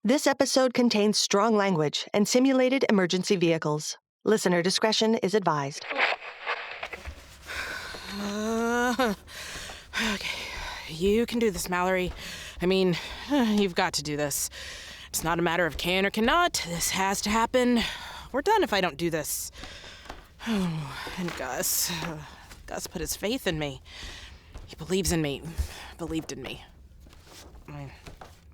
This episode contains strong language and simulated emergency vehicles. Listener discretion is advised. Okay. You can do this, Mallory. I mean, you've got to do this. It's not a matter of can or cannot. This has to happen. We're done if I don't do this. And Gus put his faith in me. He believes in me. Believed in me.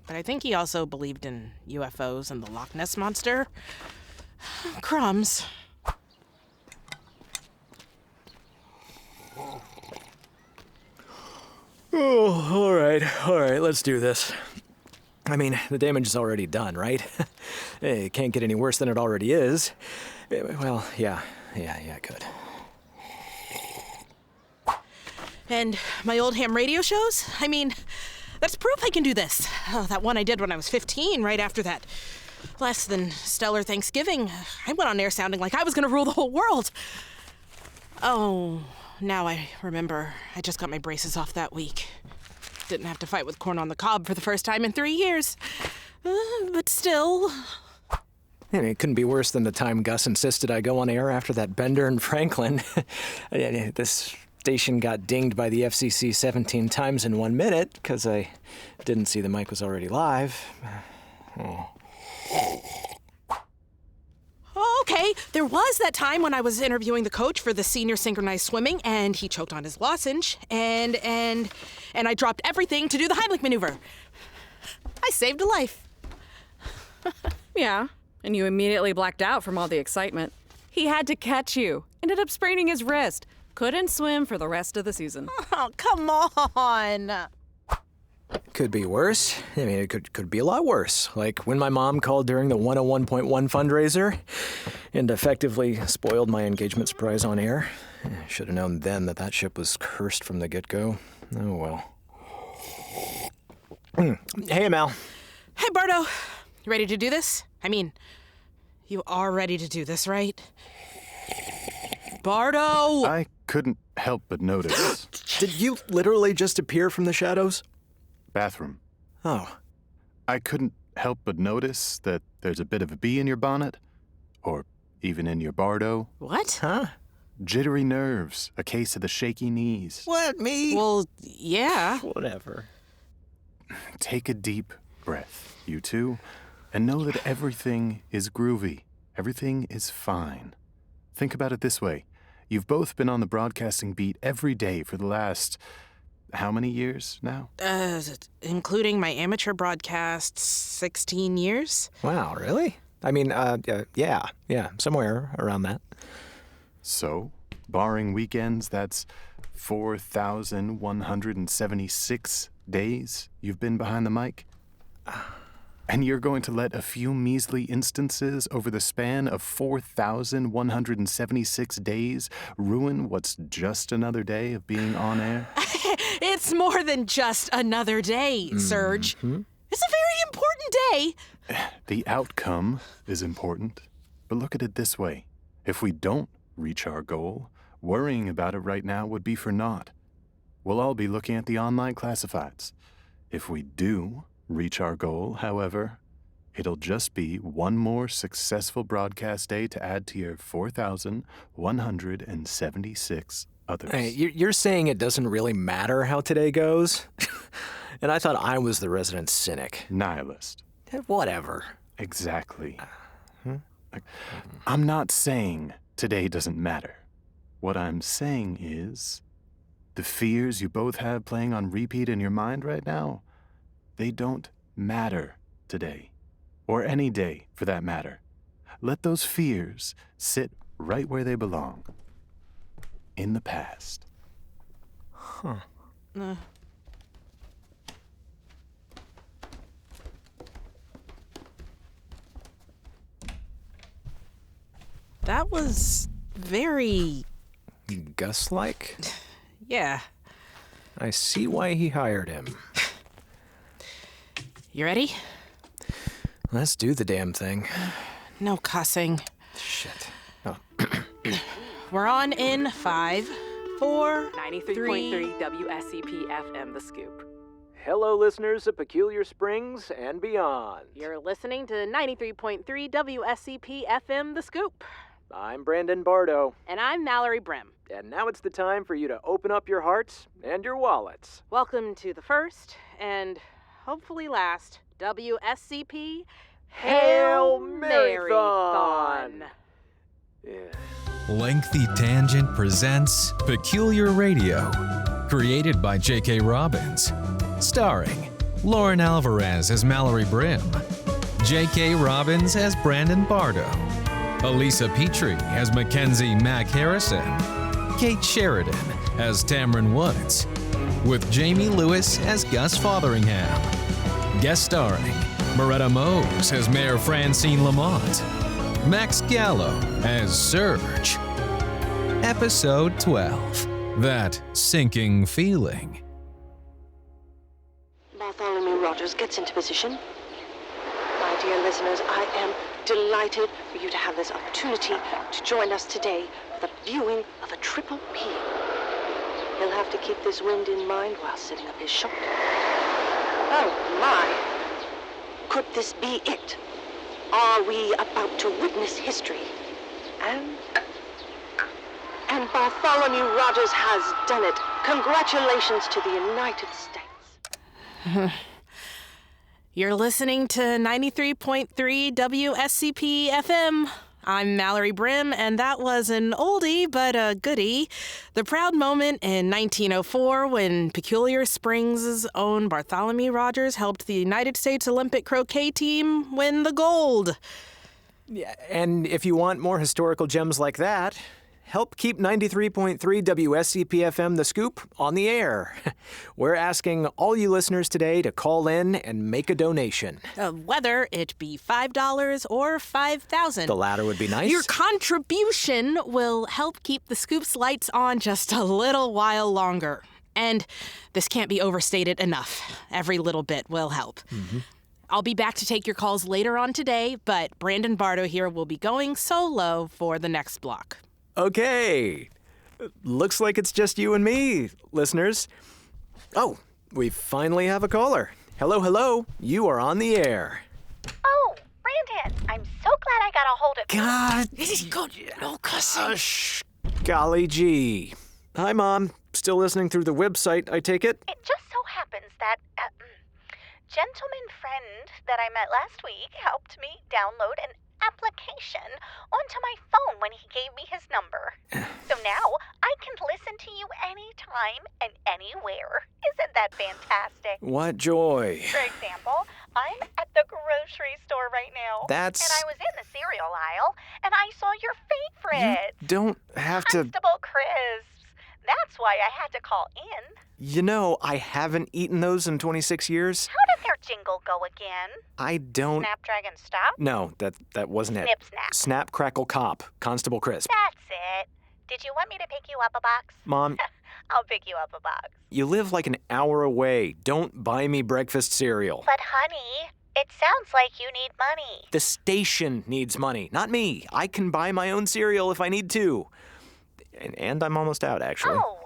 But I think he also believed in UFOs and the Loch Ness Monster. Crumbs. Oh, all right, let's do this. I mean, the damage is already done, right? It can't get any worse than it already is. Well, yeah, it could. And my old ham radio shows? I mean, that's proof I can do this. Oh, that one I did when I was 15, right after that less than stellar Thanksgiving. I went on air sounding like I was going to rule the whole world. Oh, now I remember. I just got my braces off that week. Didn't have to fight with corn on the cob for the first time in 3 years. But still... I mean, it couldn't be worse than the time Gus insisted I go on air after that Bender and Franklin. This station got dinged by the FCC 17 times in 1 minute because I didn't see the mic was already live. Okay, there was that time when I was interviewing the coach for the senior synchronized swimming, and he choked on his lozenge, and I dropped everything to do the Heimlich maneuver. I saved a life. Yeah, and you immediately blacked out from all the excitement. He had to catch you. Ended up spraining his wrist. Couldn't swim for the rest of the season. Oh, come on. Could be worse. I mean, it could be a lot worse. Like when my mom called during the 101.1 fundraiser and effectively spoiled my engagement surprise on air. I should have known then that ship was cursed from the get-go. Oh, well. Hey, Mal. Hey, Bardo. You ready to do this? I mean, you are ready to do this, right? Bardo! I couldn't help but notice. Did you literally just appear from the shadows? Bathroom. Oh. I couldn't help but notice that there's a bit of a bee in your bonnet. Or even in your Bardo. What? Huh? Jittery nerves, a case of the shaky knees. What, me? Well, yeah. Whatever. Take a deep breath, you two, and know that everything is groovy. Everything is fine. Think about it this way. You've both been on the broadcasting beat every day for the last... how many years now? Including my amateur broadcasts, 16 years. Wow, really? I mean, yeah, somewhere around that. So, barring weekends, that's 4,176 days you've been behind the mic? And you're going to let a few measly instances over the span of 4,176 days ruin what's just another day of being on air? It's more than just another day, Serge. Mm-hmm. It's a very important day. The outcome is important, but look at it this way. If we don't reach our goal, worrying about it right now would be for naught. We'll all be looking at the online classifieds. If we do reach our goal, however, it'll just be one more successful broadcast day to add to your 4,176 others. Hey, you're saying it doesn't really matter how today goes? And I thought I was the resident cynic. Nihilist. Whatever. Exactly. I'm not saying today doesn't matter. What I'm saying is, the fears you both have playing on repeat in your mind right now, they don't matter today, or any day for that matter. Let those fears sit right where they belong, in the past. Huh. That was very... Gus-like? Yeah. I see why he hired him. You ready? Let's do the damn thing. No cussing. Shit. Oh. We're on in 5, 4, 93.3 WSCP FM The Scoop. hello, listeners of Peculiar Springs and beyond. You're listening to 93.3 WSCP FM The Scoop. I'm Brandon Bardo. And I'm Mallory Brimm. And now it's the time for you to open up your hearts and your wallets. Welcome to the first and hopefully last WSCP Hail Mary-thon. Yeah. Lengthy Tangent presents Peculiar Radio, created by J.K. Robbins, starring Lauryn Alvarez as Mallory Brimm, J.K. Robbins as Brandon Bardo, Alyssa Petrey as Mackenzie Mack Harrison, Kate Sheridan as Tamryn Woods, with Jamey Lewis as Gus Fotheringham, guest starring Merete Mohs as Mayor Francine Lamont, Max Gallo as Serge. Episode 12, That Sinking Feeling. Bartholomew Rogers gets into position. My dear listeners, I am delighted for you to have this opportunity to join us today for the viewing of a triple P. He'll have to keep this wind in mind while setting up his shot. Oh my! Could this be it? Are we about to witness history? And Bartholomew Rogers has done it. Congratulations to the United States. You're listening to 93.3 WSCP FM. I'm Mallory Brimm, and that was an oldie but a goodie. The proud moment in 1904 when Peculiar Springs' own Bartholomew Rogers helped the United States Olympic croquet team win the gold. Yeah, and if you want more historical gems like that, help keep 93.3 WSCP-FM The Scoop on the air. We're asking all you listeners today to call in and make a donation. Whether it be $5 or $5,000. The latter would be nice. Your contribution will help keep the Scoop's lights on just a little while longer. And this can't be overstated enough. Every little bit will help. Mm-hmm. I'll be back to take your calls later on today, but Brandon Bardo here will be going solo for the next block. Okay. Looks like it's just you and me, listeners. Oh, we finally have a caller. Hello, hello. You are on the air. Oh, Brandon, I'm so glad I got a hold of you. God. This is good. No cussing. Gosh. Golly gee. Hi, Mom. Still listening through the website, I take it? It just so happens that gentleman friend that I met last week helped me download an application onto my phone when he gave me his number. So now I can listen to you anytime and anywhere. Isn't that fantastic? What joy. For example, I'm at the grocery store right now. And I was in the cereal aisle, and I saw your favorite. You don't have to... Constable Crisps. That's why I had to call in. You know, I haven't eaten those in 26 years. How did their jingle go again? I don't... Snapdragon Stop? No, that wasn't it. Snip Snap. Snap, Crackle, Cop. Constable Crisp. That's it. Did you want me to pick you up a box? Mom... I'll pick you up a box. You live like an hour away. Don't buy me breakfast cereal. But honey, it sounds like you need money. The station needs money, not me. I can buy my own cereal if I need to. And I'm almost out, actually. Oh,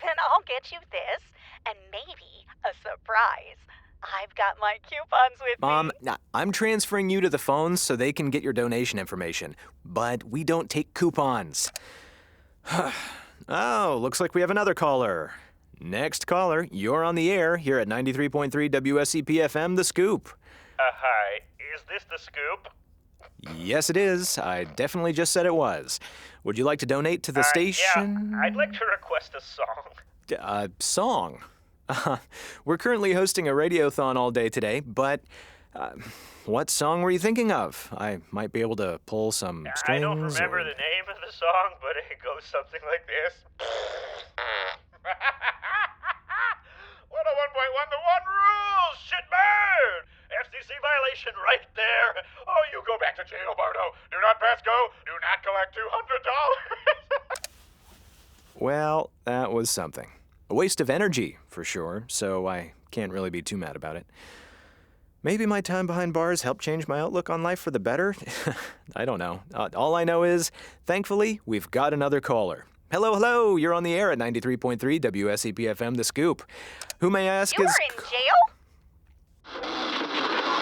then I'll get you this, and maybe a surprise. I've got my coupons with Mom, me. I'm transferring you to the phones so they can get your donation information. But we don't take coupons. Oh, looks like we have another caller. Next caller, you're on the air here at 93.3 WSCP-FM, The Scoop. Hi, is this The Scoop? Yes, it is. I definitely just said it was. Would you like to donate to the station? Yeah, I'd like to request a song. Song? We're currently hosting a radiothon all day today, but what song were you thinking of? I might be able to pull some strings. I don't remember the name of the song, but it goes something like this. 101.1, the one rule, shit bird! FCC violation right there. Oh, you go back to jail, Bardo. Do not pass go. Do not collect $200. Well, that was something. A waste of energy, for sure, so I can't really be too mad about it. Maybe my time behind bars helped change my outlook on life for the better? I don't know. All I know is, thankfully, we've got another caller. Hello, you're on the air at 93.3 WSEP-FM, The Scoop. Who may I ask You is... were in jail?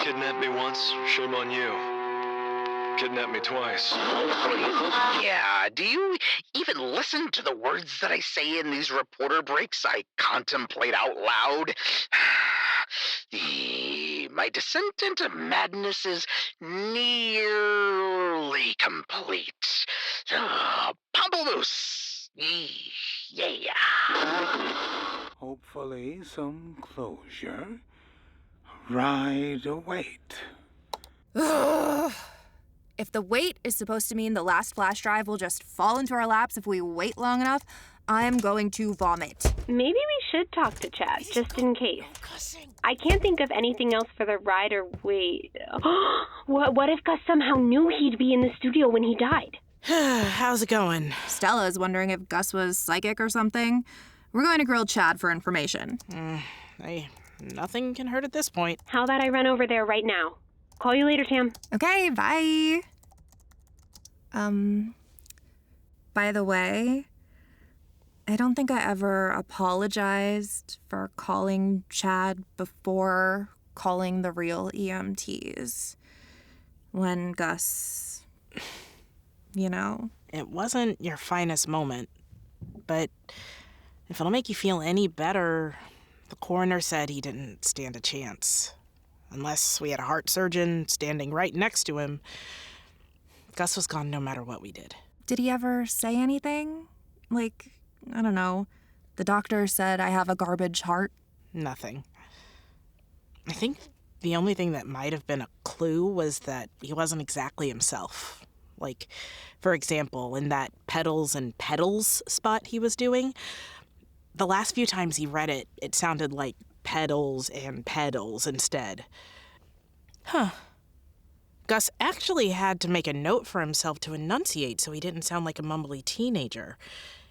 Kidnapped me once, shame on you. Kidnapped me twice. Yeah, do you even listen to the words that I say in these reporter breaks I contemplate out loud? My descent into madness is nearly complete. Pamplemousse! Yeah. Hopefully some closure. Right await. If the wait is supposed to mean the last flash drive will just fall into our laps if we wait long enough, I'm going to vomit. Maybe we should talk to Chad, just in case. I can't think of anything else for the ride or wait. What if Gus somehow knew he'd be in the studio when he died? How's it going? Stella's wondering if Gus was psychic or something. We're going to grill Chad for information. Hey, nothing can hurt at this point. How about I run over there right now? Call you later, Tam. Okay, bye. By the way, I don't think I ever apologized for calling Chad before calling the real EMTs. When Gus, you know. It wasn't your finest moment, but if it'll make you feel any better, the coroner said he didn't stand a chance. Unless we had a heart surgeon standing right next to him, Gus was gone no matter what we did. Did he ever say anything? Like, I don't know, the doctor said I have a garbage heart? Nothing. I think the only thing that might have been a clue was that he wasn't exactly himself. Like, for example, in that Petals and Petals spot he was doing, the last few times he read it, it sounded like Petals and Pedals instead. Gus actually had to make a note for himself to enunciate so he didn't sound like a mumbly teenager.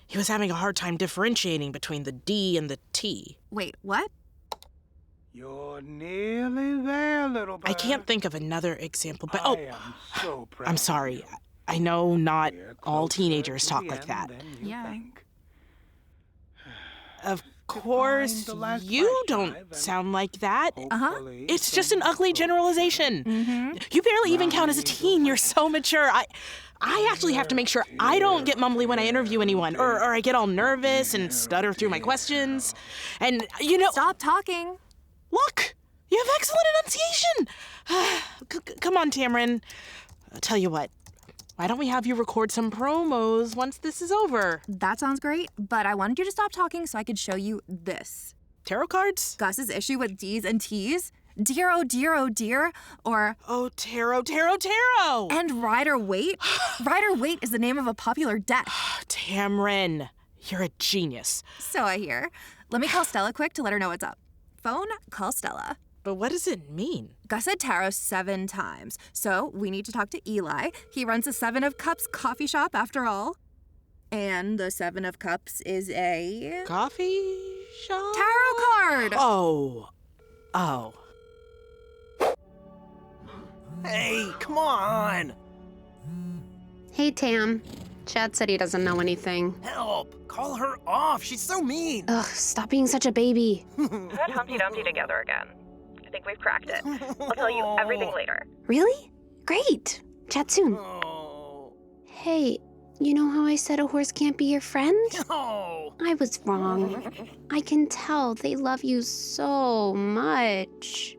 He was having a hard time differentiating between the D and the T. Wait, what? You're nearly there, little bird. I can't think of another example, but I am so proud I'm sorry. I know not all teenagers talk like that. Yeah. Of course, you don't sound like that. It's just an ugly generalization. You barely even count as a teen. You're so mature. I actually have to make sure I don't get mumbly when I interview anyone, or I get all nervous and stutter through my questions. And, you know... Stop talking. Look! You have excellent enunciation! Come on, Tamryn. I'll tell you what. Why don't we have you record some promos once this is over? That sounds great, but I wanted you to stop talking so I could show you this. Tarot cards? Gus's issue with D's and T's. Dear, oh dear, oh dear, or... Oh, tarot, tarot, tarot! And Rider Waite? Rider Waite is the name of a popular deck. Tamryn, you're a genius. So I hear. Let me call Stella quick to let her know what's up. Phone, call Stella. But what does it mean? Gus said tarot 7 times, so we need to talk to Eli. He runs the 7 of Cups coffee shop after all. And the 7 of Cups is a... Coffee shop? Tarot card! Oh. Hey, come on! Hey, Tam. Chad said he doesn't know anything. Help! Call her off! She's so mean! Ugh, stop being such a baby. Put Humpty Dumpty together again. I think we've cracked it. I'll tell you everything later. Really? Great. Chat soon. Oh. Hey, you know how I said a horse can't be your friend? No! I was wrong. I can tell they love you so much.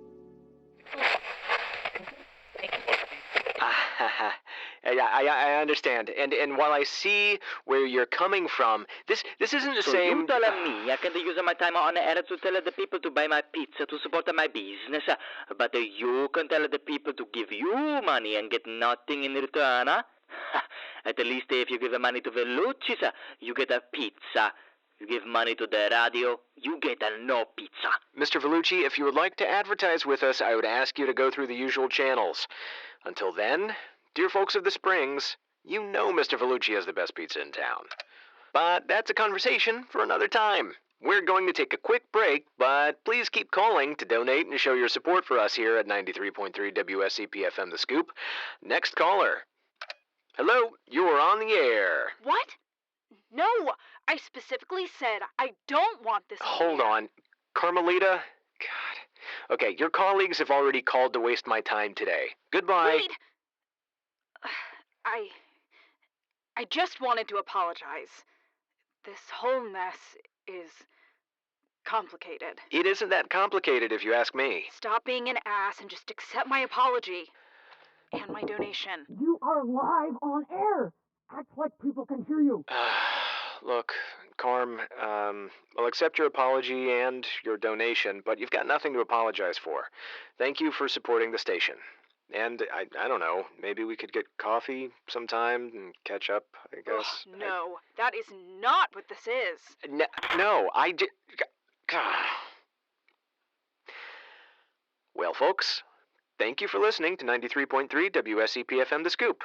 I understand. And while I see where you're coming from, this isn't the same... You tell me I can use my time on the air to tell the people to buy my pizza to support my business, but you can tell the people to give you money and get nothing in return, huh? At least if you give the money to Vellucci's, you get a pizza. You give money to the radio, you get a no pizza. Mr. Vellucci, if you would like to advertise with us, I would ask you to go through the usual channels. Until then, dear folks of the Springs, you know Mr. Vellucci has the best pizza in town. But that's a conversation for another time. We're going to take a quick break, but please keep calling to donate and show your support for us here at 93.3 WSEP-FM The Scoop. Next caller. Hello, you are on the air. What? No, I specifically said I don't want this. Hold on. Carmelita? God. Okay, your colleagues have already called to waste my time today. Goodbye. Wait. I just wanted to apologize. This whole mess is complicated. It isn't that complicated if you ask me. Stop being an ass and just accept my apology. And my donation. You are live on air! Act like people can hear you. Look, Carm, I'll accept your apology and your donation, but you've got nothing to apologize for. Thank you for supporting the station. And I don't know, maybe we could get coffee sometime and catch up, I guess. No, that is not what this is. No, I did. God. Well, folks, thank you for listening to 93.3 WSEP-FM The Scoop.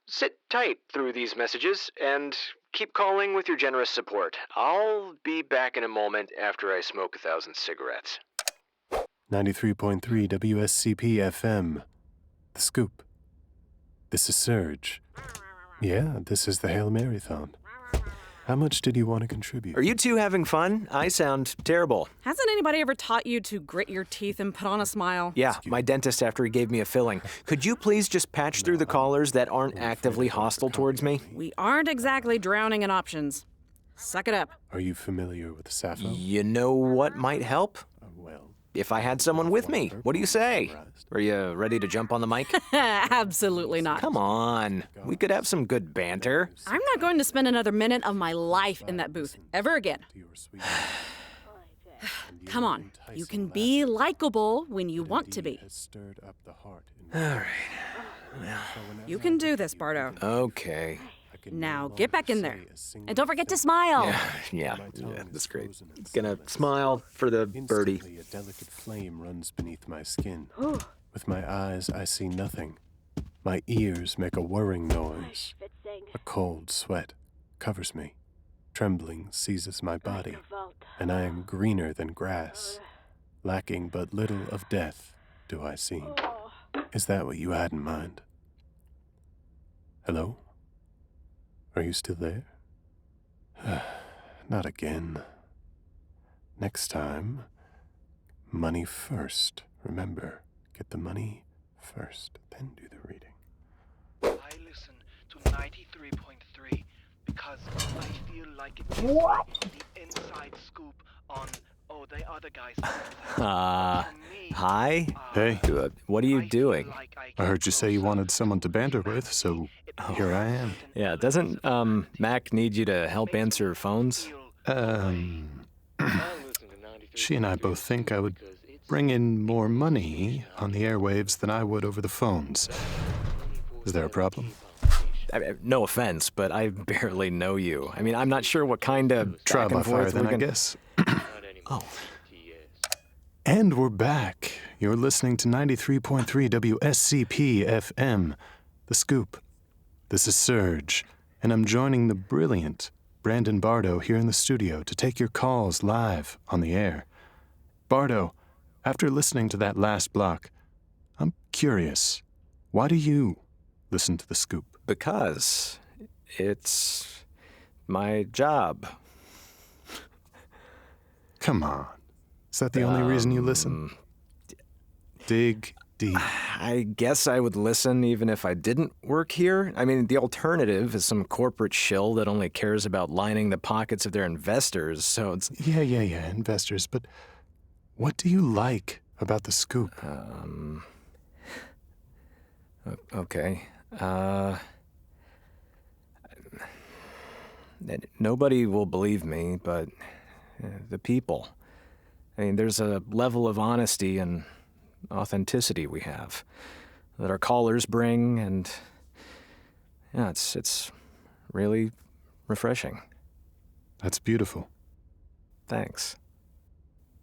Sit tight through these messages and keep calling with your generous support. I'll be back in a moment after I smoke 1,000 cigarettes. 93.3 WSCP-FM. The Scoop. This is Serge. Yeah, this is the Hail Marathon. How much did you want to contribute? Are you two having fun? I sound terrible. Hasn't anybody ever taught you to grit your teeth and put on a smile? Yeah, my dentist after he gave me a filling. Could you please just patch through the callers that aren't actively hostile towards me? We aren't exactly drowning in options. Suck it up. Are you familiar with the Sappho? You know what might help? If I had someone with me. What do you say? Are you ready to jump on the mic? Absolutely not. Come on. We could have some good banter. I'm not going to spend another minute of my life in that booth ever again. Come on. You can be likable when you want to be. All right. You can do this, Bardo. Okay. Now, get back in there. And don't forget to smile. Yeah, that's great. Gonna smile for the birdie. A delicate flame runs beneath my skin. With my eyes, I see nothing. My ears make a whirring noise. A cold sweat covers me. Trembling seizes my body, and I am greener than grass. Lacking but little of death, do I seem. Is that what you had in mind? Hello? Are you still there? Not again. Next time, money first. Remember, get the money first, then do the reading. I listen to 93.3 because I feel like it gives me the inside scoop on, the other guys. Hi? Hey. What are you doing? I heard you say you wanted someone to banter with, so here I am. Yeah, doesn't, Mack need you to help answer phones? She and I both think I would bring in more money on the airwaves than I would over the phones. Is there a problem? No offense, but I barely know you. I mean, I'm not sure what kind of trial by fire, then, I guess. Oh. And we're back. You're listening to 93.3 WSCP-FM, The Scoop. This is Serge, and I'm joining the brilliant Brandon Bardo here in the studio to take your calls live on the air. Bardo, after listening to that last block, I'm curious. Why do you listen to The Scoop? Because it's my job. Come on. Is that the only reason you listen? Dig deep. I guess I would listen even if I didn't work here. I mean, the alternative is some corporate shill that only cares about lining the pockets of their investors, so it's... Yeah, investors, but what do you like about The Scoop? Okay. Nobody will believe me, but the people. I mean, there's a level of honesty and authenticity we have that our callers bring, and yeah, it's really refreshing. That's beautiful. Thanks.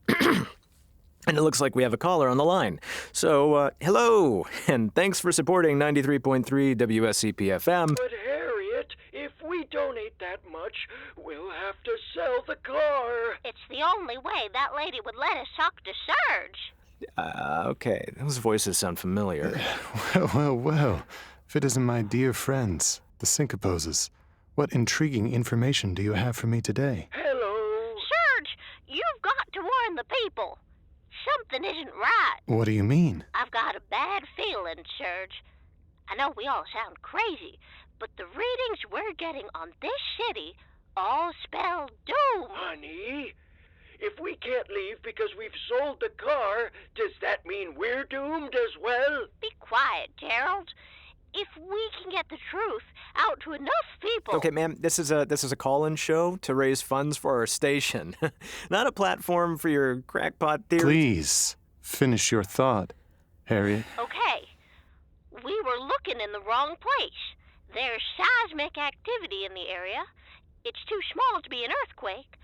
And it looks like we have a caller on the line. So, hello, and thanks for supporting 93.3 WSCP-FM. But Harriet, if we donate that much, we'll have to sell the car. It's the only way that lady would let us talk to Serge. Okay, those voices sound familiar. Well, if it isn't my dear friends, the Syncoposes. What intriguing information do you have for me today? Hello. Serge, you've got to warn the people. Something isn't right. What do you mean? I've got a bad feeling, Serge. I know we all sound crazy, but the readings we're getting on this city all spell doom. Honey, if we can't leave because we've sold the car, does that mean we're doomed as well? Be quiet, Gerald. If we can get the truth out to enough people... Okay, ma'am, this is a call-in show to raise funds for our station, not a platform for your crackpot theory. Please, finish your thought, Harriet. Okay. We were looking in the wrong place. There's seismic activity in the area. It's too small to be an earthquake,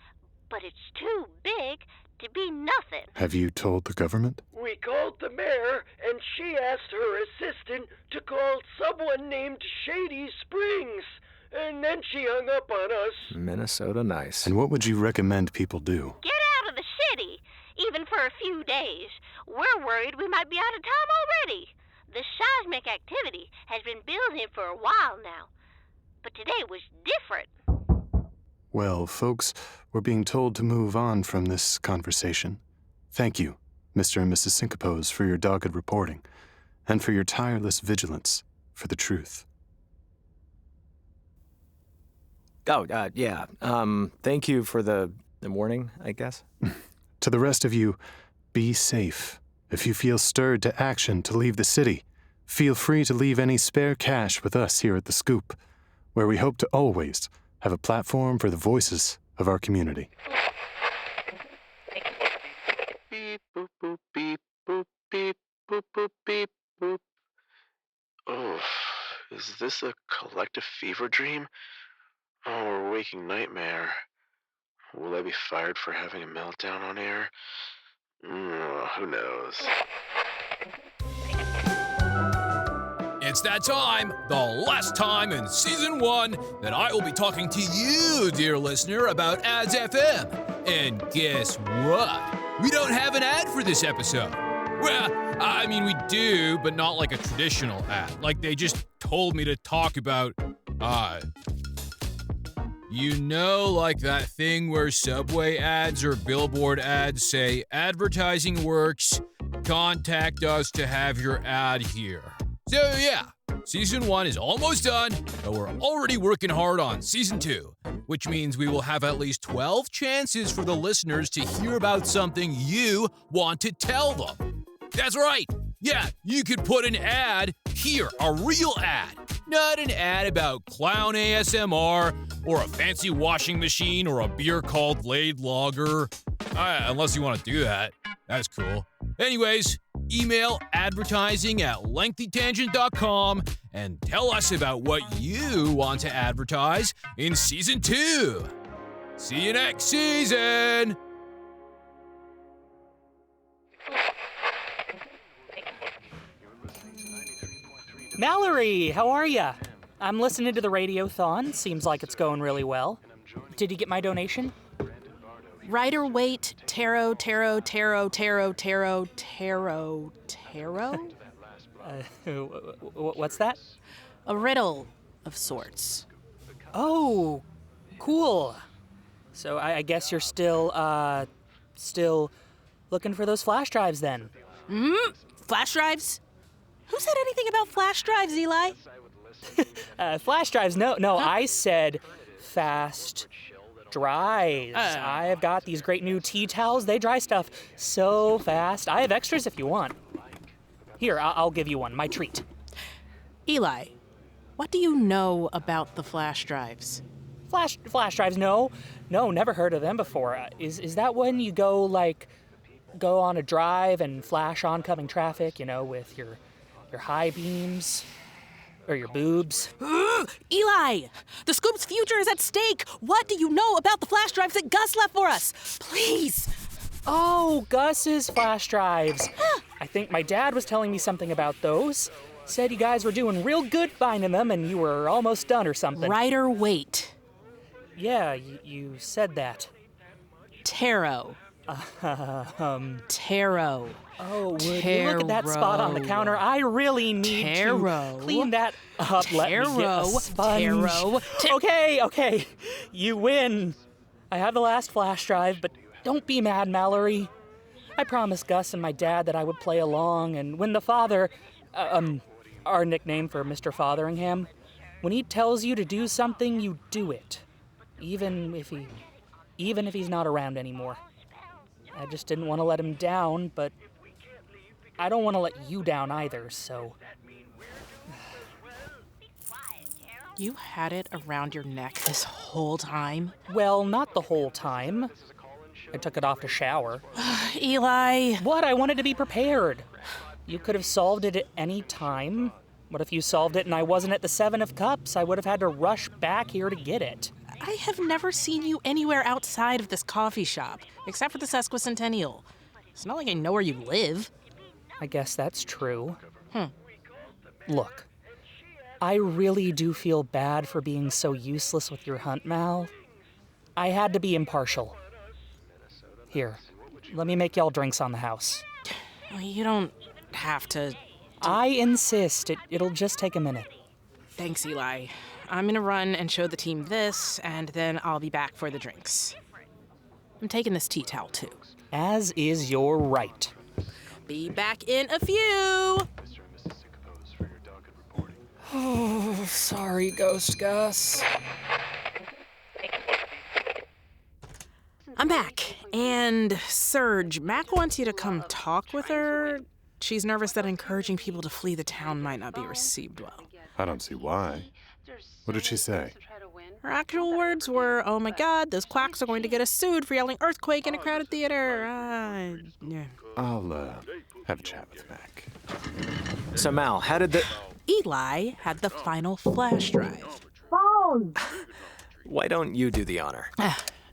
but it's too big to be nothing. Have you told the government? We called the mayor, and she asked her assistant to call someone named Shady Springs, and then she hung up on us. Minnesota nice. And what would you recommend people do? Get out of the city, even for a few days. We're worried we might be out of time already. The seismic activity has been building for a while now, but today was different. Well, folks, we're being told to move on from this conversation. Thank you, Mr. and Mrs. Syncopos, for your dogged reporting, and for your tireless vigilance for the truth. Oh, yeah. Thank you for the warning, I guess. To the rest of you, be safe. If you feel stirred to action to leave the city, feel free to leave any spare cash with us here at The Scoop, where we hope to always have a platform for the voices of our community. Beep, boop, boop, beep, boop, beep, boop, boop, beep, boop. Oh, is this a collective fever dream? Or a waking nightmare? Will I be fired for having a meltdown on air? Who knows? It's that time, the last time in Season 1, that I will be talking to you, dear listener, about Ads FM. And guess what? We don't have an ad for this episode. Well, I mean, we do, but not like a traditional ad. Like, they just told me to talk about, you know, like that thing where Subway ads or billboard ads say, advertising works, contact us to have your ad here. So yeah, Season 1 is almost done, but we're already working hard on Season 2, which means we will have at least 12 chances for the listeners to hear about something you want to tell them. That's right. Yeah, you could put an ad here, a real ad. Not an ad about clown ASMR or a fancy washing machine or a beer called Laid Lager. Unless you want to do that. That's cool. Anyways, email advertising@lengthytangent.com and tell us about what you want to advertise in Season 2. See you next season! Mallory, how are ya? I'm listening to the Radiothon. Seems like it's going really well. Did you get my donation? Rider weight, tarot. What's that? A riddle of sorts. Oh, cool. So I guess you're still looking for those flash drives then? Flash drives? Who said anything about flash drives, Eli? Flash drives? No, I said fast dries. I've got these great new tea towels. They dry stuff so fast. I have extras if you want. Here, I'll give you one, my treat. Eli, what do you know about the flash drives? Flash drives? No, never heard of them before. Is that when you go on a drive and flash oncoming traffic, with your high beams? Or your boobs? Eli! The Scoop's future is at stake! What do you know about the flash drives that Gus left for us? Please! Oh, Gus's flash drives. I think my dad was telling me something about those. Said you guys were doing real good finding them and you were almost done or something. Rider weight. Yeah, you said that. Tarot. Taro. Oh, would you look at that spot on the counter? I really need to clean that up. Let me get a sponge. Okay. You win. I have the last flash drive, but don't be mad, Mallory. I promised Gus and my dad that I would play along, and when the father, our nickname for Mr. Fotheringham, when he tells you to do something, you do it. Even if he's not around anymore. I just didn't want to let him down, but I don't want to let you down either, so... You had it around your neck this whole time? Well, not the whole time. I took it off to shower. Eli! What? I wanted to be prepared. You could have solved it at any time. What if you solved it and I wasn't at the Seven of Cups? I would have had to rush back here to get it. I have never seen you anywhere outside of this coffee shop, except for the Sesquicentennial. It's not like I know where you live. I guess that's true. Look, I really do feel bad for being so useless with your hunt, Mal. I had to be impartial. Here, let me make y'all drinks on the house. You don't have to... I insist. It'll just take a minute. Thanks, Eli. I'm gonna run and show the team this, and then I'll be back for the drinks. I'm taking this tea towel, too. As is your right. Be back in a few! Oh, sorry, Ghost Gus. I'm back, and Serge, Mack wants you to come talk with her. She's nervous that encouraging people to flee the town might not be received well. I don't see why. What did she say? Her actual words were, "Oh my God, those quacks are going to get us sued for yelling earthquake in a crowded theater." Yeah. I'll have a chat with Mack. So Mal, how did the... Eli had the final flash drive. Phone! Why don't you do the honor?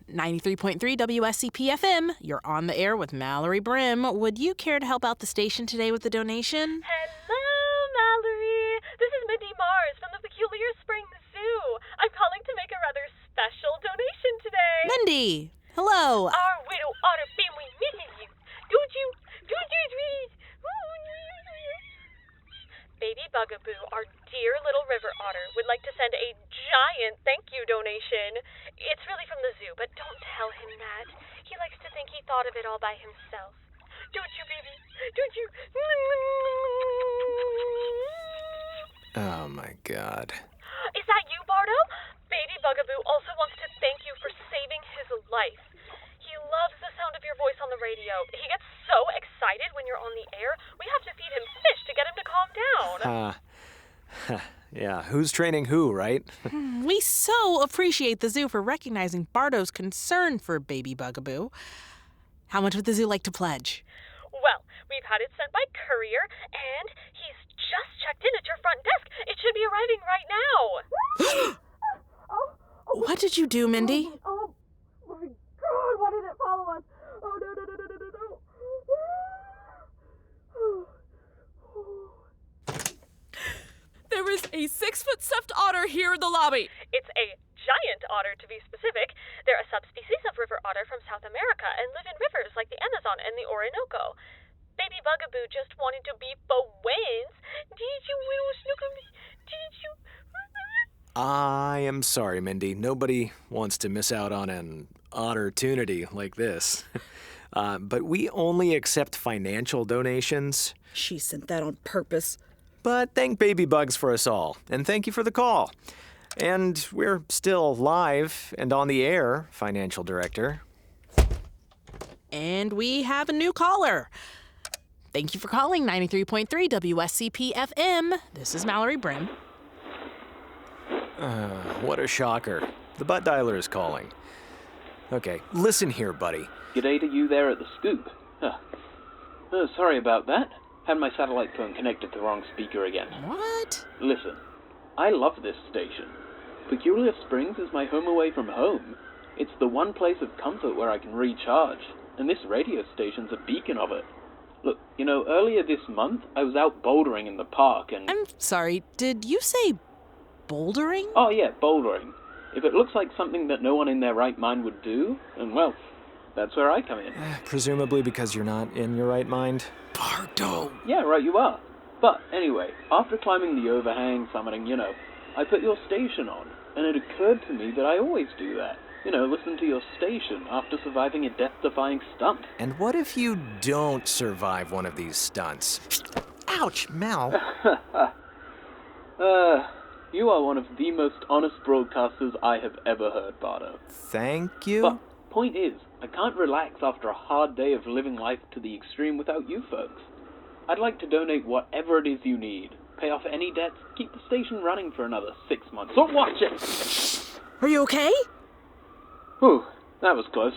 93.3 WSCP FM. You're on the air with Mallory Brimm. Would you care to help out the station today with the donation? Hello, Mallory. This is Mindy from the Peculiar Springs Zoo. I'm calling to make a rather special donation today. Mindy, hello. Our widow otter family misses you. Don't you, sweet? Baby Bugaboo, our dear little river otter, would like to send a giant thank you donation. It's really from the zoo, but don't tell him that. He likes to think he thought of it all by himself. Don't you, baby? Don't you? Oh, my God. Is that you, Bardo? Baby Bugaboo also wants to thank you for saving his life. He loves the sound of your voice on the radio. He gets so excited when you're on the air. We have to feed him fish to get him to calm down. Yeah, who's training who, right? We so appreciate the zoo for recognizing Bardo's concern for Baby Bugaboo. How much would the zoo like to pledge? Well, we've had it sent by courier, and he's just checked in at your front desk. It should be arriving right now. What did you do, Mindy? Oh, my God, why did it follow us? Oh, no. There is a 6-foot stuffed otter here in the lobby. It's a giant otter, to be specific. They're a subspecies of river otter from South America and live in rivers like the Amazon and the Orinoco. Baby Bugaboo just wanted to be friends. Did you, little Snookum? Did you? I am sorry, Mindy. Nobody wants to miss out on an opportunity like this. But we only accept financial donations. She sent that on purpose. But thank Baby Bugs for us all, and thank you for the call. And we're still live and on the air, Financial Director. And we have a new caller. Thank you for calling 93.3 WSCP FM. This is Mallory Brimm. What a shocker. The butt dialer is calling. Okay, listen here, buddy. G'day to you there at the scoop. Sorry about that. Had my satellite phone connected to the wrong speaker again. What? Listen, I love this station. Peculiar Springs is my home away from home. It's the one place of comfort where I can recharge, and this radio station's a beacon of it. Look, earlier this month, I was out bouldering in the park and... I'm sorry, did you say bouldering? Oh yeah, bouldering. If it looks like something that no one in their right mind would do, then well, That's where I come in. Presumably because you're not in your right mind? Bardo! Yeah, right you are. But anyway, after climbing the overhang, summoning, I put your station on, and it occurred to me that I always do that. Listen to your station after surviving a death-defying stunt. And what if you don't survive one of these stunts? Ouch, Mal. You are one of the most honest broadcasters I have ever heard, Bardo. Thank you. But point is, I can't relax after a hard day of living life to the extreme without you folks. I'd like to donate whatever it is you need. Pay off any debts, keep the station running for another 6 months, or watch it! Are you okay? Whew, that was close.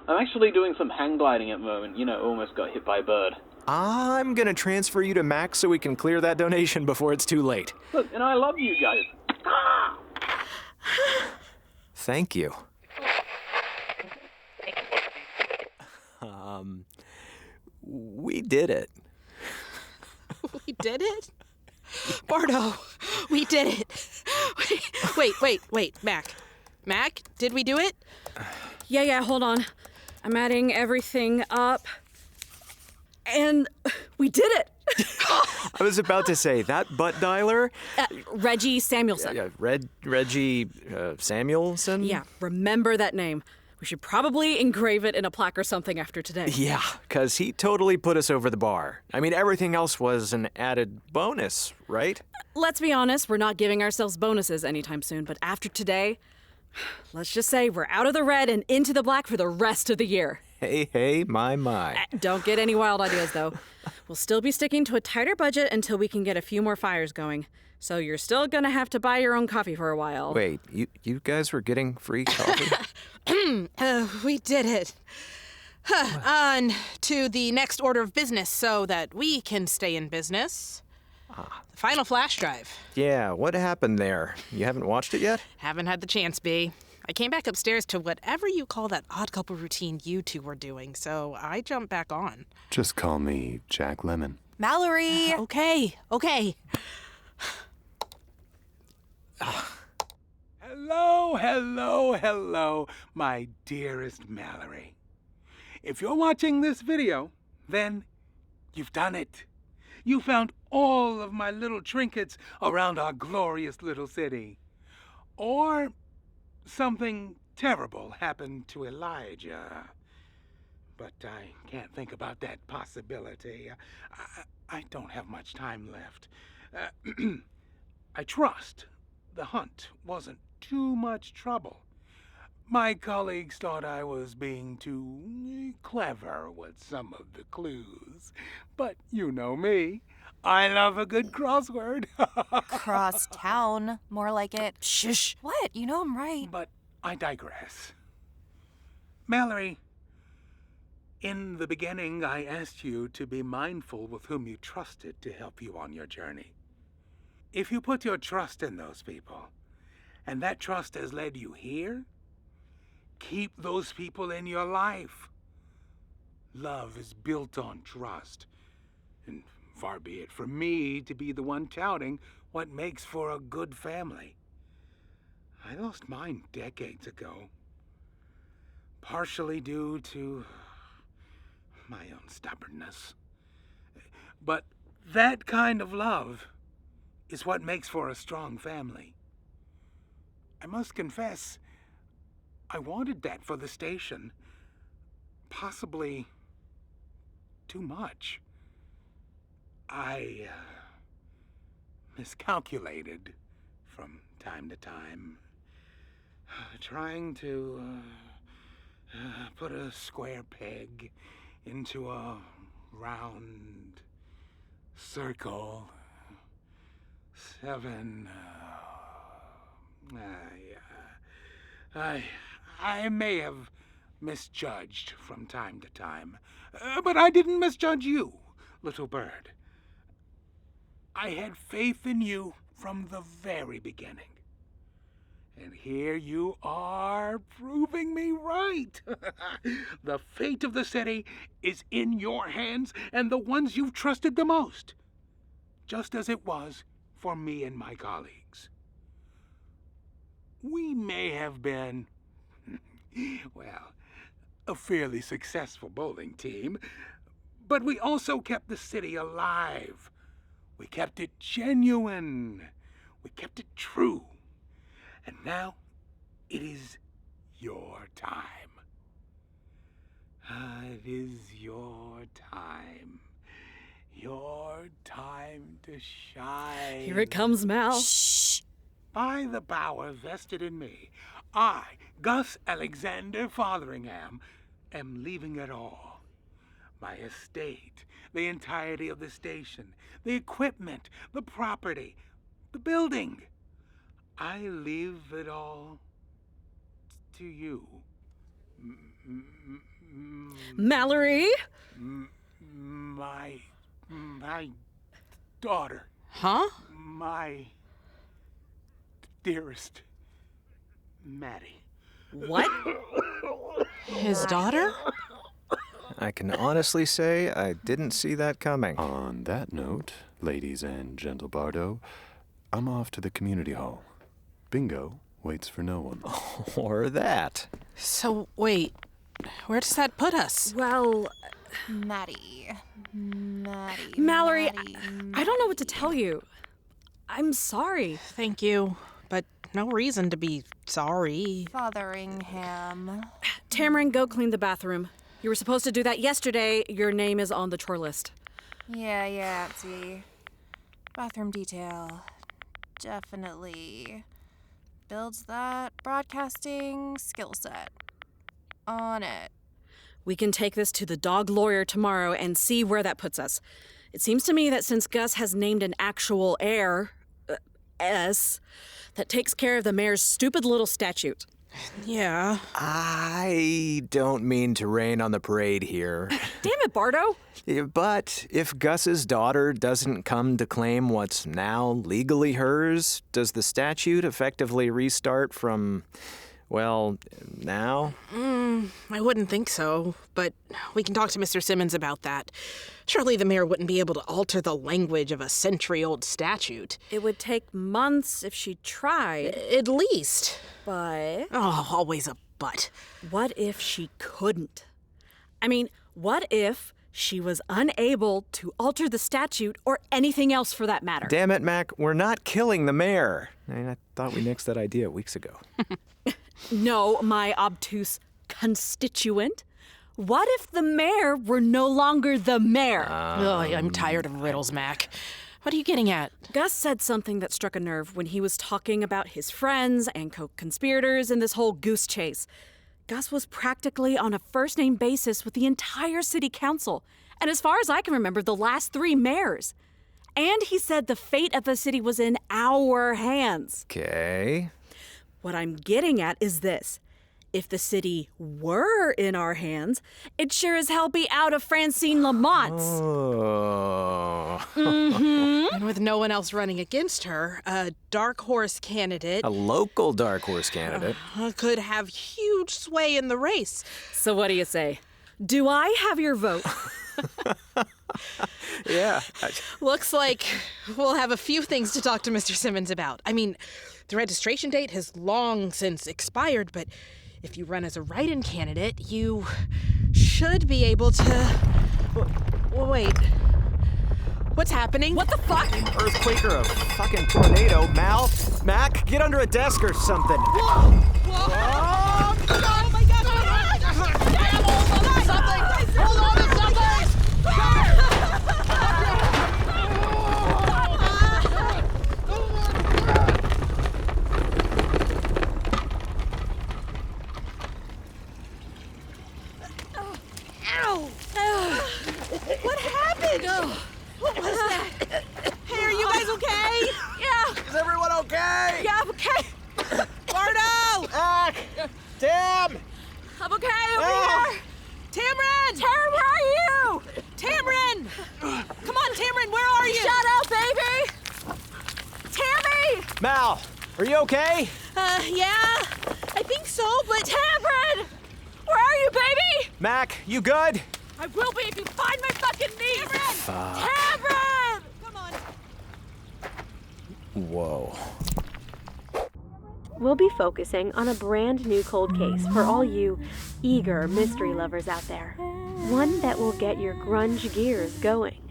I'm actually doing some hang gliding at the moment, almost got hit by a bird. I'm gonna transfer you to Mack so we can clear that donation before it's too late. Look, and I love you guys. Thank you. We did it. We did it? Bardo, we did it. Wait, Mack. Mack, did we do it? Yeah, hold on. I'm adding everything up. And we did it! I was about to say, that butt dialer? Reggie Samuelson. Reggie Samuelson? Yeah, remember that name. We should probably engrave it in a plaque or something after today. Yeah, because he totally put us over the bar. I mean, everything else was an added bonus, right? Let's be honest, we're not giving ourselves bonuses anytime soon, but after today, let's just say we're out of the red and into the black for the rest of the year. Hey, my. Don't get any wild ideas, though. We'll still be sticking to a tighter budget until we can get a few more fires going. So you're still gonna have to buy your own coffee for a while. Wait, you guys were getting free coffee? We did it. On to the next order of business so that we can stay in business. The final flash drive. Yeah, what happened there? You haven't watched it yet? Haven't had the chance, B. I came back upstairs to whatever you call that odd couple routine you two were doing, so I jumped back on. Just call me Jack Lemmon. Mallory! Okay. Hello, my dearest Mallory. If you're watching this video, then you've done it. You found all of my little trinkets around our glorious little city. Or something terrible happened to Elijah. But I can't think about that possibility. I don't have much time left. I trust the hunt wasn't too much trouble. My colleagues thought I was being too clever with some of the clues. But you know me. I love a good crossword. Cross town, more like it. Shush. What? You know I'm right. But I digress. Mallory, in the beginning, I asked you to be mindful with whom you trusted to help you on your journey. If you put your trust in those people, and that trust has led you here, keep those people in your life. Love is built on trust, and far be it from me to be the one touting what makes for a good family. I lost mine decades ago, partially due to my own stubbornness. But that kind of love is what makes for a strong family. I must confess, I wanted that for the station. Possibly too much. I miscalculated from time to time, trying to put a square peg into a round circle. 7. I may have misjudged from time to time, but I didn't misjudge you, little bird. I had faith in you from the very beginning. And here you are proving me right. The fate of the city is in your hands and the ones you've trusted the most, just as it was for me and my colleagues. We may have been, well, a fairly successful bowling team, but we also kept the city alive. We kept it genuine. We kept it true. And now it is your time. It is your time. Your time to shine. Here it comes, Mal. Shh. By the power vested in me, I, Gus Alexander Fotheringham, am leaving it all. My estate, the entirety of the station, the equipment, the property, the building. I leave it all to you. Mallory? My daughter. Huh? My dearest Maddie. What? His daughter? I can honestly say I didn't see that coming. On that note, ladies and gentle Bardo, I'm off to the community hall. Bingo waits for no one. Or that. So, wait, where does that put us? Well, Maddie. Mallory, I don't know what to tell you. I'm sorry. Thank you, but no reason to be sorry. Fotheringham. Tamryn, go clean the bathroom. You were supposed to do that yesterday. Your name is on the chore list. Yeah, see. Bathroom detail. Definitely builds that broadcasting skill set. On it. We can take this to the dog lawyer tomorrow and see where that puts us. It seems to me that since Gus has named an actual heir, S, that takes care of the mayor's stupid little statute. Yeah. I don't mean to rain on the parade here. Damn it, Bardo! But if Gus's daughter doesn't come to claim what's now legally hers, does the statute effectively restart from, well, now? I wouldn't think so, but we can talk to Mr. Simmons about that. Surely the mayor wouldn't be able to alter the language of a century-old statute. It would take months if she tried. At least. But... Oh, always a but. What if she couldn't? I mean, what if she was unable to alter the statute or anything else for that matter? Damn it, Mack, we're not killing the mayor. I thought we nixed that idea weeks ago. No, my obtuse constituent. What if the mayor were no longer the mayor? I'm tired of riddles, Mack. What are you getting at? Gus said something that struck a nerve when he was talking about his friends and co-conspirators in this whole goose chase. Gus was practically on a first-name basis with the entire city council, and as far as I can remember, the last 3 mayors. And he said the fate of the city was in our hands. Okay. What I'm getting at is this. If the city were in our hands, it'd sure as hell be out of Francine Lamont's. Oh. And with no one else running against her, a dark horse candidate... A local dark horse candidate. Could have huge sway in the race. So what do you say? Do I have your vote? Yeah. Looks like we'll have a few things to talk to Mr. Simmons about. I mean, the registration date has long since expired, but if you run as a write-in candidate, you should be able to... Wait. What's happening? What the fuck? An earthquake or a fucking tornado, Mal? Mack, get under a desk or something. Whoa! Oh my God! Something! Hold on to something! What happened? What was that? Hey, are you guys okay? Yeah. Is everyone okay? Yeah, I'm okay. Bardo! Tim! I'm okay over here. Tamryn! Tamryn, where are you? Tamryn! Come on, Tamryn, where are you? Shut up, baby! Tammy! Mal, are you okay? Yeah, I think so, but... Tamryn! Where are you, baby? Mack, you good? I will be if you find my fucking niece! Fuck. Tamryn! Come on. Whoa. We'll be focusing on a brand new cold case for all you eager mystery lovers out there. One that will get your grunge gears going,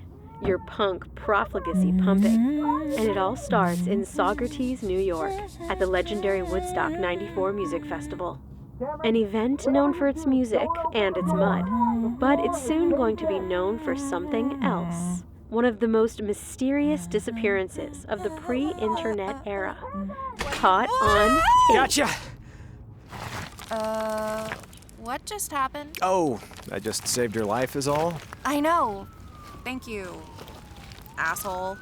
your punk profligacy pumping. And it all starts in Saugerties, New York, at the legendary Woodstock 94 Music Festival. An event known for its music and its mud, but it's soon going to be known for something else. One of the most mysterious disappearances of the pre-internet era. Caught on tape. Gotcha! What just happened? Oh, I just saved your life is all? I know. Thank you, asshole.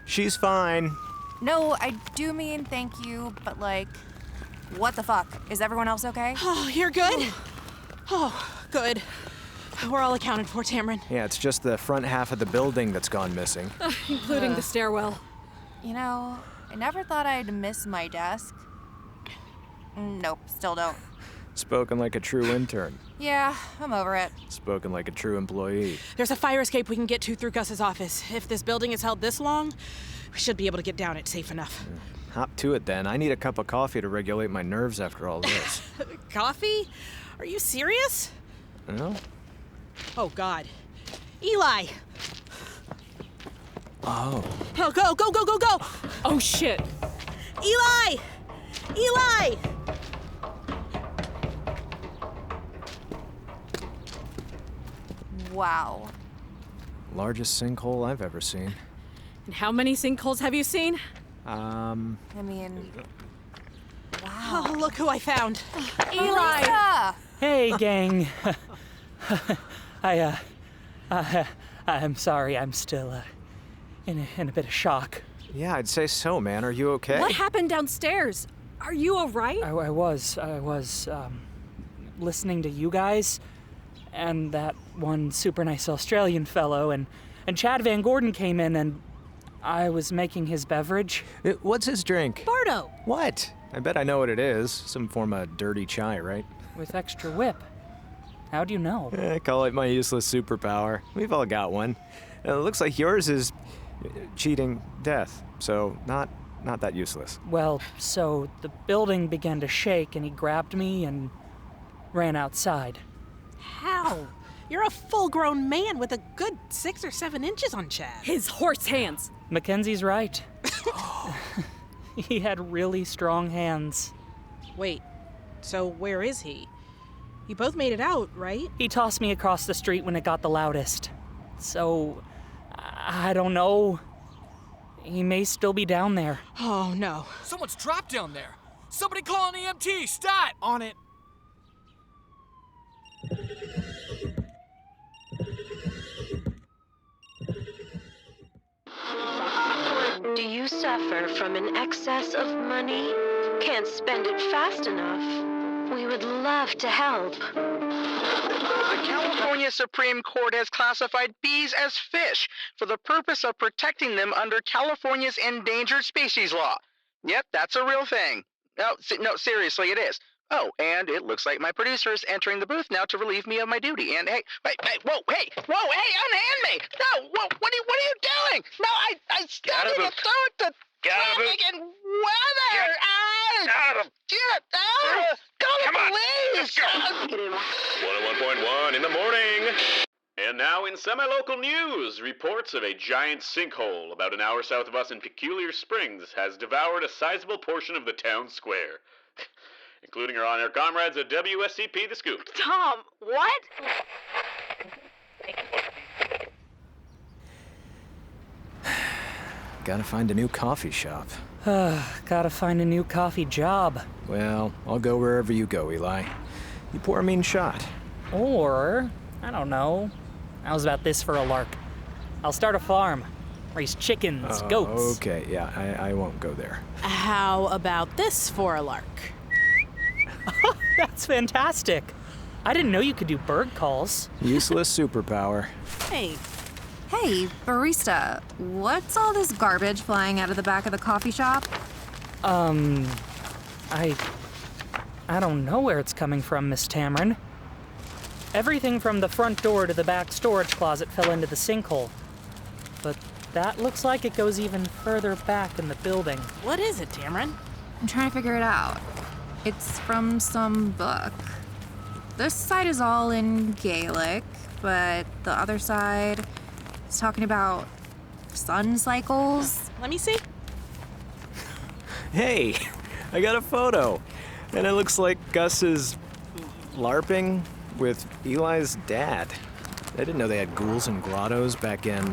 She's fine. No, I do mean thank you, but like, what the fuck? Is everyone else okay? Oh, you're good? Oh, good. We're all accounted for, Tamryn. Yeah, it's just the front half of the building that's gone missing. Including the stairwell. You know, I never thought I'd miss my desk. Nope, still don't. Spoken like a true intern. Yeah, I'm over it. Spoken like a true employee. There's a fire escape we can get to through Gus's office. If this building is held this long, we should be able to get down it safe enough. Hop to it then. I need a cup of coffee to regulate my nerves after all this. Coffee? Are you serious? No? Oh, God. Eli! Oh. Oh, go, go, go, go, go! Oh, shit. Eli! Eli! Wow. Largest sinkhole I've ever seen. And how many sinkholes have you seen? I mean, wow. Oh, look who I found. Eli! Alyssa! Hey, gang. I'm sorry. I'm still in a bit of shock. Yeah, I'd say so, man. Are you okay? What happened downstairs? Are you all right? I was listening to you guys and that one super nice Australian fellow, and Chad Van Gordon came in, and I was making his beverage. What's his drink? Bardo! What? I bet I know what it is. Some form of dirty chai, right? With extra whip. How do you know? I call it my useless superpower. We've all got one. It looks like yours is cheating death, so not that useless. Well, so the building began to shake, and he grabbed me and ran outside. How? You're a full-grown man with a good 6 or 7 inches on Chad. His horse hands. Mackenzie's right. He had really strong hands. Wait, so where is he? You both made it out, right? He tossed me across the street when it got the loudest. So, I don't know. He may still be down there. Oh, no. Someone's trapped down there. Somebody call an EMT. Stat! On it. Do you suffer from an excess of money? Can't spend it fast enough? We would love to help. The California Supreme Court has classified bees as fish for the purpose of protecting them under California's endangered species law. Yep, that's a real thing. No, seriously, it is. Oh, and it looks like my producer is entering the booth now to relieve me of my duty. And hey, whoa, unhand me! No, whoa, what are you doing? No, I still need to throw it to traffic and weather! Call the police! 101.1 in the morning. And now in semi-local news, reports of a giant sinkhole about an hour south of us in Peculiar Springs has devoured a sizable portion of the town square. Including our on-air comrades at WSCP The Scoop. Tom, what? Gotta find a new coffee shop. Gotta find a new coffee job. Well, I'll go wherever you go, Eli. You pour a mean shot. Or, I don't know. How's about this for a lark? I'll start a farm. Raise chickens, goats. Okay, yeah, I won't go there. How about this for a lark? That's fantastic. I didn't know you could do bird calls. Useless superpower. Hey. Hey, barista, what's all this garbage flying out of the back of the coffee shop? I don't know where it's coming from, Miss Tamryn. Everything from the front door to the back storage closet fell into the sinkhole. But that looks like it goes even further back in the building. What is it, Tamryn? I'm trying to figure it out. It's from some book. This side is all in Gaelic, but the other side is talking about sun cycles. Let me see. Hey, I got a photo. And it looks like Gus is LARPing with Eli's dad. I didn't know they had ghouls and grottos back in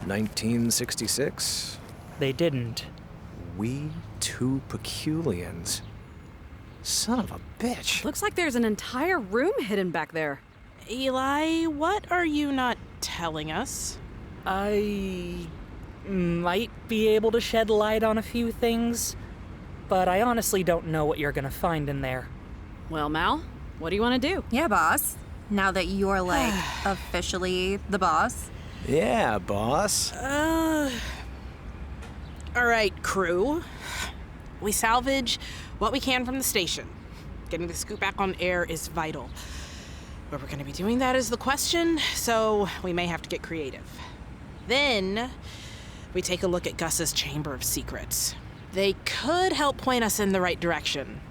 1966. They didn't. We two Peculians. Son of a bitch. Looks like there's an entire room hidden back there. Eli, what are you not telling us? I might be able to shed light on a few things, but I honestly don't know what you're gonna find in there. Well, Mal, what do you want to do? Yeah, boss. Now that you're, like, officially the boss. Yeah, boss. All right, crew. We salvage what we can from the station. Getting the scoop back on air is vital. Where we're going to be doing that is the question, so we may have to get creative. Then, we take a look at Gus's Chamber of Secrets. They could help point us in the right direction.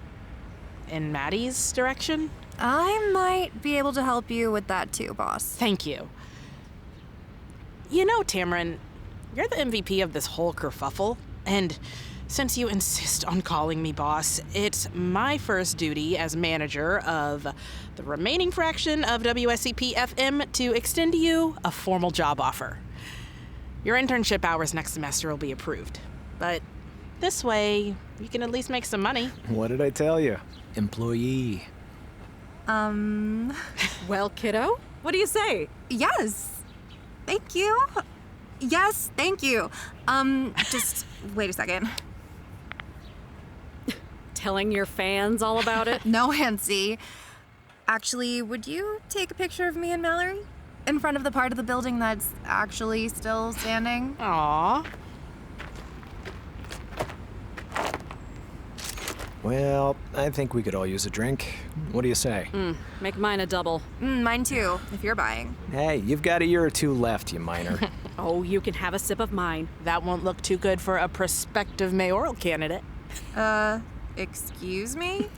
In Maddie's direction? I might be able to help you with that too, boss. Thank you. You know, Tamryn, you're the MVP of this whole kerfuffle, and since you insist on calling me boss, it's my first duty as manager of the remaining fraction of WSCP-FM to extend to you a formal job offer. Your internship hours next semester will be approved, but this way, you can at least make some money. What did I tell you? Employee. Well, kiddo, what do you say? Yes. Thank you. Yes, thank you. Just wait a second. Telling your fans all about it? No, Hansie. Actually, would you take a picture of me and Mallory? In front of the part of the building that's actually still standing? Aww. Well, I think we could all use a drink. What do you say? Make mine a double. Mine too, if you're buying. Hey, you've got a year or two left, you minor. Oh, you can have a sip of mine. That won't look too good for a prospective mayoral candidate. Excuse me?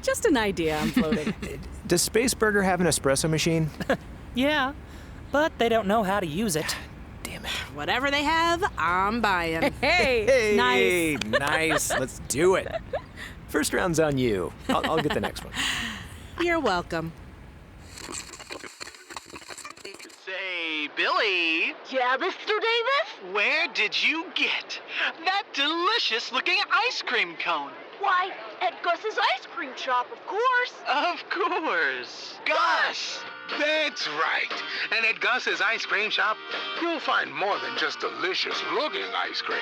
Just an idea I'm floating. Does Space Burger have an espresso machine? Yeah, but they don't know how to use it. Damn it. Whatever they have, I'm buying. Hey, nice. Nice. Let's do it. First round's on you. I'll get the next one. You're welcome. Say, Billy. Yeah, Mr. Davis? Where did you get that delicious-looking ice cream cone? Why, at Gus's ice cream shop, of course. Of course. Gus! That's right. And at Gus's ice cream shop, you'll find more than just delicious-looking ice cream.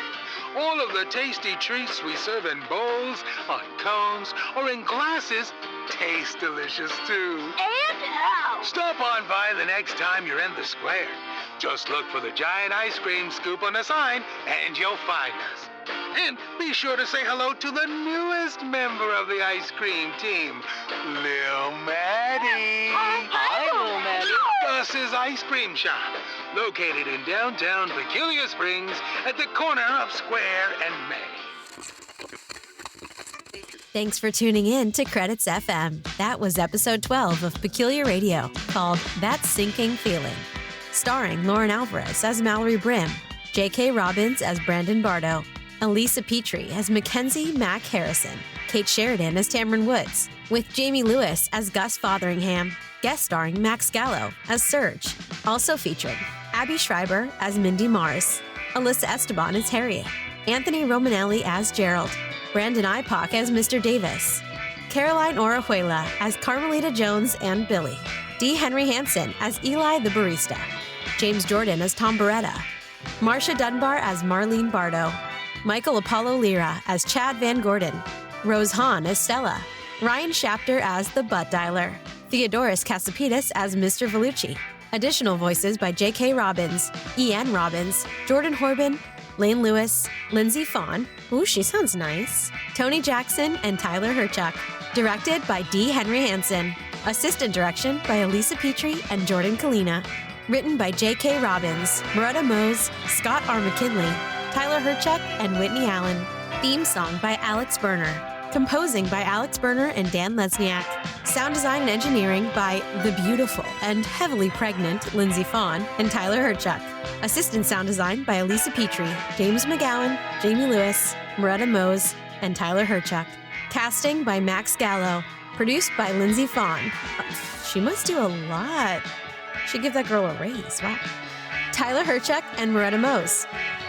All of the tasty treats we serve in bowls, on cones, or in glasses taste delicious too. And how? Stop on by the next time you're in the square. Just look for the giant ice cream scoop on the sign, and you'll find us. And be sure to say hello to the newest member of the ice cream team, Lil Maddie. Hi, Lil Maddie. Gus's Ice Cream Shop, located in downtown Peculiar Springs at the corner of Square and May. Thanks for tuning in to Credits FM. That was episode 12 of Peculiar Radio, called That Sinking Feeling. Starring Lauryn Alvarez as Mallory Brimm, J.K. Robbins as Brandon Bardo, Alyssa Petrey as Mackenzie Mack Harrison, Kate Sheridan as Tamryn Woods, with Jamey Lewis as Gus Fotheringham, guest starring Max Gallo as Serge, also featuring Abby Schriber as Mindy Mars, Alyssa Esteban as Harriet, Anthony Romanelli as Gerald, Brandon Ipock as Mr. Davis, Caroline Orejeula as Carmelita Jones and Billy, D. Henry Hanson as Eli the Barista, James Jordan as Tom Beretta, Marcia Dunbar as Marlene Bardo, Michael Apollo Lira as Chad Van Gordon, Rose Hahn as Stella, Ryan Shapter as the Butt Dialer, Theodoros Kasapidis as Mr. Vellucci. Additional voices by J.K. Robbins, E.N. Robbins, Jordan Horbin, Lane Lewis, Lindsay Fawn, ooh, she sounds nice, Tony Jackson, and Tyler Hyrchuk. Directed by D. Henry Hanson. Assistant direction by Alyssa Petrey and Jordan Kalina. Written by J.K. Robbins, Mohs, Scott R. McKinley, Tyler Hyrchuk, and Whitney Allen. Theme song by Alex Berner. Composing by Alex Berner and Dan Lesniak. Sound design and engineering by the beautiful and heavily pregnant Lindsay Fawn and Tyler Hyrchuk. Assistant sound design by Elisa Petrey, James McGowan, Jamie Lewis, Merete Mohs, and Tyler Hyrchuk. Casting by Max Gallo. Produced by Lindsay Fawn. She must do a lot. Should give that girl a raise. Wow. Tyler Hyrchuk and Merete Mohs.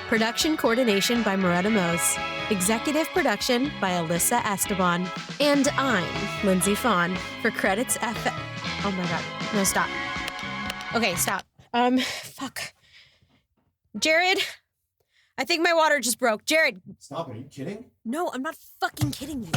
Production coordination by Merete Mohs. Executive production by Alyssa Esteban. And I'm Lindsay Fawn for Credits FM. Oh my god. No, stop. Okay, stop. Fuck. Jared, I think my water just broke. Jared. Stop, are you kidding? No, I'm not fucking kidding you.